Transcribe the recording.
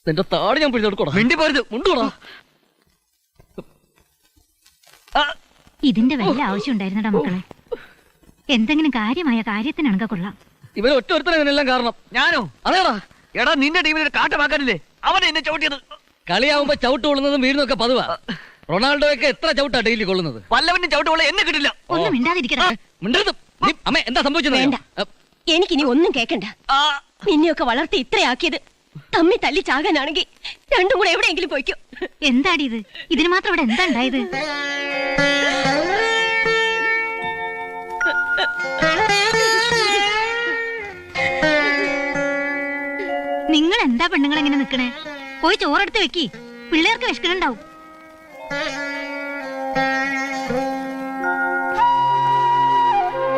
നിന്റെ താടി ഞാൻ പിടിച്ചെടുക്കോടാ. മിണ്ടി പോരുത്, മുണ്ടോടാ. ഇതിന്റെ വല്ല ആവശ്യം ഉണ്ടായിരുന്നടാ മക്കളെ. എന്തെങ്കിലും കാര്യമായ കാര്യത്തിനാണെങ്കിൽ കൊള്ളാം. ഇവര് ഒറ്റ ഒരുത്തനെല്ലാം കാരണം. ഞാനോ? അതേടാ. എടാ നിന്റെ ടീമിൽ കാട്ടമാക്കാനില്ലേ അവനെ എന്നെ ചവിട്ടിയത്. കളിയാവുമ്പോ ചവിട്ട് കൊള്ളുന്നതും വീഴുന്നൊക്കെ പതിവാ. റൊണാൾഡോയൊക്കെ എത്ര ചവിട്ടാ ഡെയിലി കൊള്ളുന്നത്? വല്ലവനും ചവിട്ട് കൊള്ള എന്നെ കിട്ടില്ല. ഒന്നും മിണ്ടാതിരിക്കടാ. മിണ്ടരുത്. അമ്മ എന്താ സംഭവിച്ചത്? എനിക്കിനി ഒന്നും കേക്കണ്ട. നിന്നെയൊക്കെ വളർത്തി ഇത്രയാക്കിയത് തമ്മി തല്ലി ചാകാനാണെങ്കിൽ രണ്ടും കൂടെ എവിടെയെങ്കിലും പോയിക്കോ. എന്താടി ഇത്? ഇതിന് മാത്രം ഇവിടെ എന്താ ഉണ്ടായത്? നിങ്ങൾ എന്താ പെണ്ണുങ്ങൾ എങ്ങനെ നിക്കണേ? പോയി ചോറെടുത്ത് വെക്കി. പിള്ളേർക്ക് വിശക്കണുണ്ടാവും.